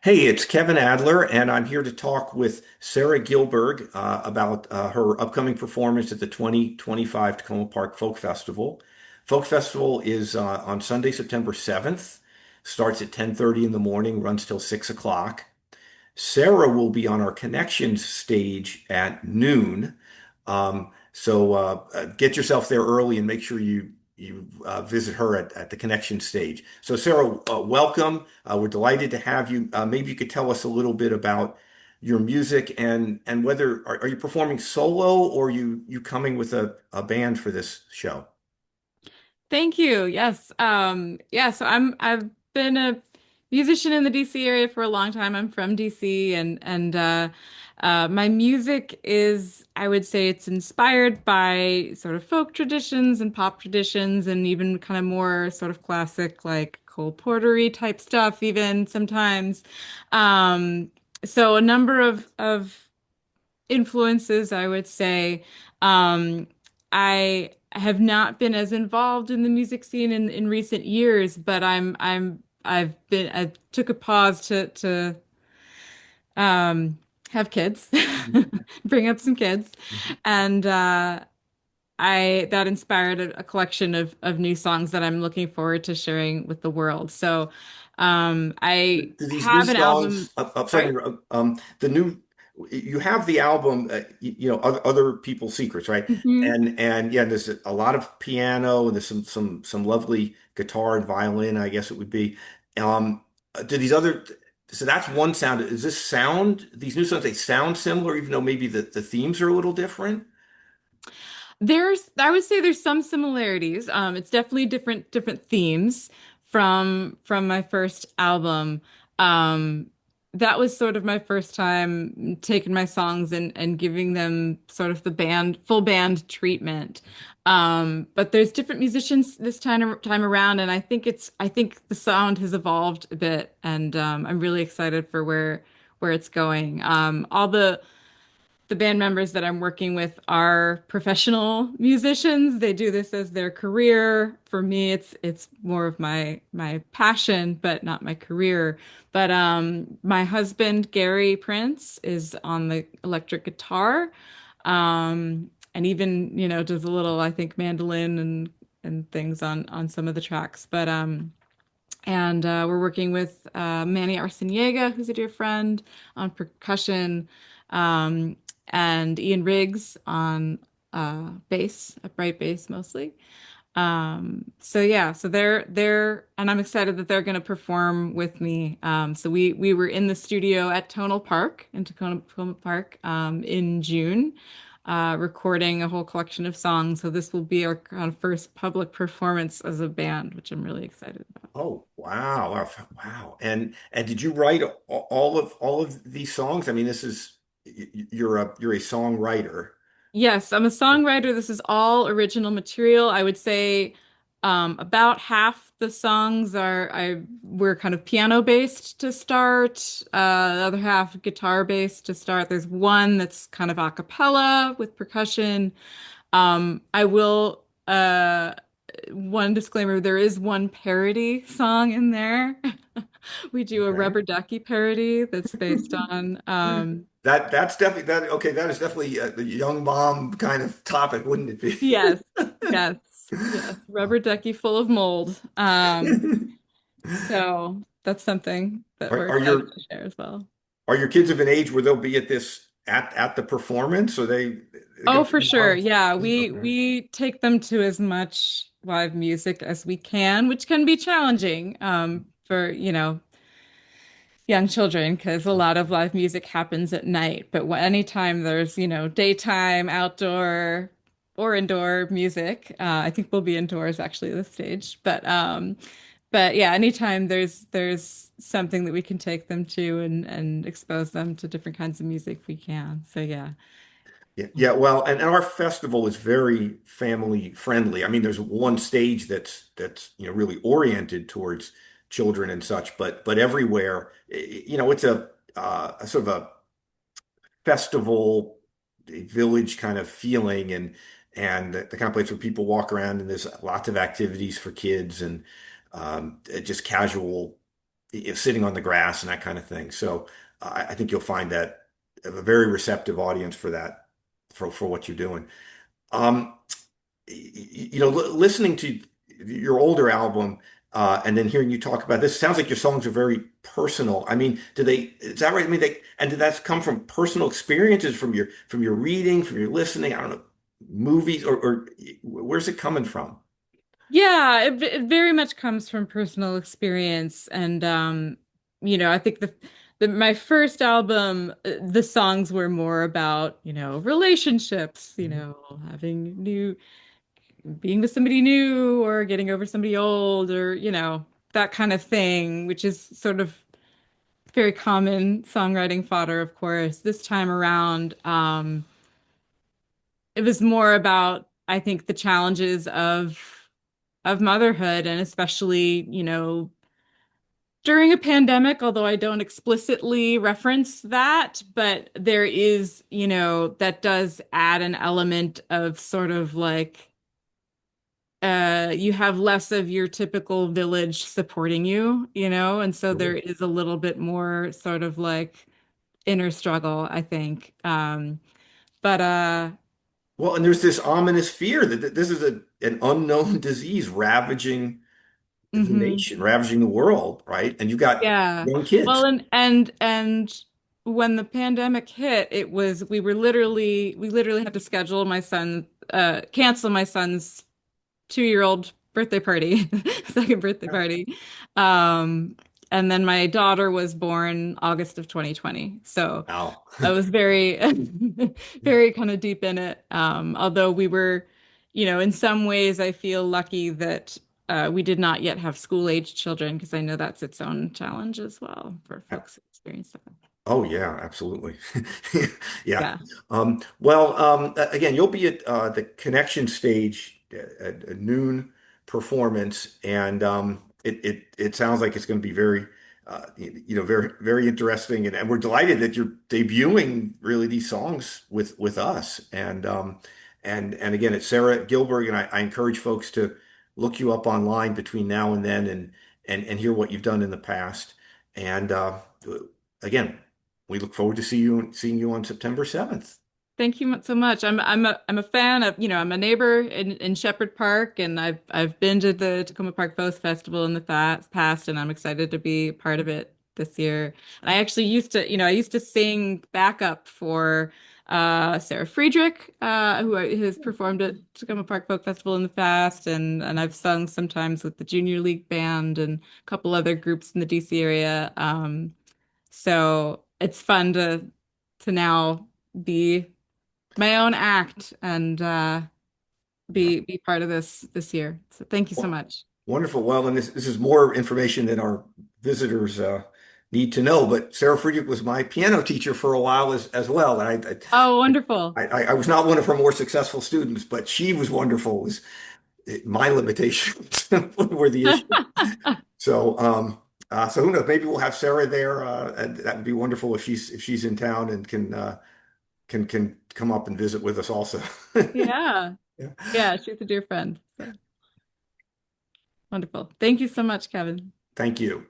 Hey, it's Kevin Adler, and I'm here to talk with Sarah Gilberg about her upcoming performance at the 2025 Takoma Park Folk Festival. Folk Festival is on Sunday, September 7th, starts at 10:30 in the morning, runs till 6 o'clock. Sarah will be on our Connections stage at noon. Get yourself there early and make sure you visit her at the Connections stage. So Sarah, welcome. We're delighted to have you. Maybe you could tell us a little bit about your music and whether are you performing solo or you coming with a band for this show? Thank you. Yes. I've been a musician in the DC area for a long time. I'm from DC and my music is, I would say it's inspired by sort of folk traditions and pop traditions and even kind of more sort of classic like Cole Portery type stuff even sometimes. Um so a number of influences, I would say. I have not been as involved in the music scene in recent years, but I took a pause to have kids, bring up some kids, and I that inspired a collection of new songs that I'm looking forward to sharing with the world. So I Do these new have an album. songs, I'm sorry, to Sorry. interrupt, the new, you have the album, other people's secrets, right? Mhm. And yeah, there's a lot of piano and there's some lovely guitar and violin, I guess it would be. Do these other, so that's one sound. Is this sound, these new songs, they sound similar, even though maybe the themes are a little different? I would say there's some similarities. It's definitely different themes from my first album. Um, that was sort of my first time taking my songs and giving them sort of the full band treatment. But there's different musicians this time around, and I think the sound has evolved a bit, and I'm really excited for where it's going. All the band members that I'm working with are professional musicians. They do this as their career. For me, it's more of my passion, but not my career. But my husband, Gary Prince, is on the electric guitar. And even, does a little, I think, mandolin and things on some of the tracks. But and we're working with Manny Arciniega, who's a dear friend, on percussion, um, and Ian Riggs on bass, upright bass mostly. So yeah, so and I'm excited that they're going to perform with me. So we were in the studio at Tonal Park in Takoma Park in June, recording a whole collection of songs. So this will be our kind of first public performance as a band, which I'm really excited about. Oh, wow. Wow. Wow. And did you write all of these songs? I mean, this is you're a songwriter. Yes, I'm a songwriter. This is all original material. I would say about half the songs were kind of piano based to start. The other half guitar based to start. There's one that's kind of a cappella with percussion. I will one disclaimer, there is one parody song in there. We do a Okay. Rubber Ducky parody that's based on That's definitely that okay, that is definitely the young mom kind of topic, wouldn't it be? yes, yes, yes. Rubber ducky full of mold. So that's something that Are, we're are excited your to share as well. are your kids of an age where they'll be at this at the performance? Or they're Oh, gonna be for sure. involved? Yeah, we Okay. we take them to as much live music as we can, which can be challenging for, young children because a lot of live music happens at night. But anytime there's, daytime, outdoor or indoor music, I think we'll be indoors actually at this stage. But yeah, anytime there's something that we can take them to and expose them to different kinds of music, we can. So yeah. Yeah, yeah, well, and our festival is very family friendly. I mean, there's one stage that's really oriented towards children and such, but everywhere, it's a sort of a festival, a village kind of feeling, and the kind of place where people walk around and there's lots of activities for kids and just casual, sitting on the grass and that kind of thing. So I think you'll find that a very receptive audience for that, for what you're doing. Um, listening to your older album and then hearing you talk about this, sounds like your songs are very personal. I mean, is that right? I mean, did that come from personal experiences, from your reading, from your listening? I don't know, movies, or where's it coming from? Yeah, it very much comes from personal experience, and I think the my first album, the songs were more about, relationships, having new, being with somebody new or getting over somebody old, or that kind of thing, which is sort of very common songwriting fodder, of course. This time around, it was more about, I think, the challenges of motherhood, and especially, during a pandemic, although I don't explicitly reference that, but there is, that does add an element of sort of like, you have less of your typical village supporting you, and so there Sure. is a little bit more sort of like inner struggle, I think. But Well, and there's this ominous fear that this is an unknown disease ravaging the mhm. nation, ravaging the world, right? And you got Yeah. young Well, kids. and when the pandemic hit, we literally had to cancel my son's 2-year-old birthday party, second birthday party. Um, and then my daughter was born August of 2020. So Wow. I was very, very kind of deep in it. Although we were, in some ways, I feel lucky that we did not yet have school-age children, because I know that's its own challenge as well for folks who experience that. Oh yeah, absolutely. Yeah. Yeah. Well, again, you'll be at the Connection stage at a noon performance, and it sounds like it's going to be very, very very interesting, and we're delighted that you're debuting really these songs with us, and again, it's Sarah Gilberg, and I encourage folks to look you up online between now and then, and hear what you've done in the past, and again. We look forward to seeing you on September 7th. Thank you so much. I'm a fan of, I'm a neighbor in Shepherd Park, and I've been to the Takoma Park Folk Festival in the past, and I'm excited to be part of it this year. And I actually used to sing backup for Sarah Friedrich, who has performed at Takoma Park Folk Festival in the past, and I've sung sometimes with the Junior League Band and a couple other groups in the DC area. So it's fun to now be my own act, and be part of this year. So thank you so much. Wonderful. Well, and this is more information than our visitors need to know. But Sarah Friedrich was my piano teacher for a while as well, and Oh, wonderful. I was not one of her more successful students, but she was wonderful. My limitations were the issue. So, so who knows? Maybe we'll have Sarah there, and that would be wonderful if she's in town and can come up and visit with us also. Yeah. Yeah. Yeah, she's a dear friend. So wonderful. Thank you so much, Kevin. Thank you.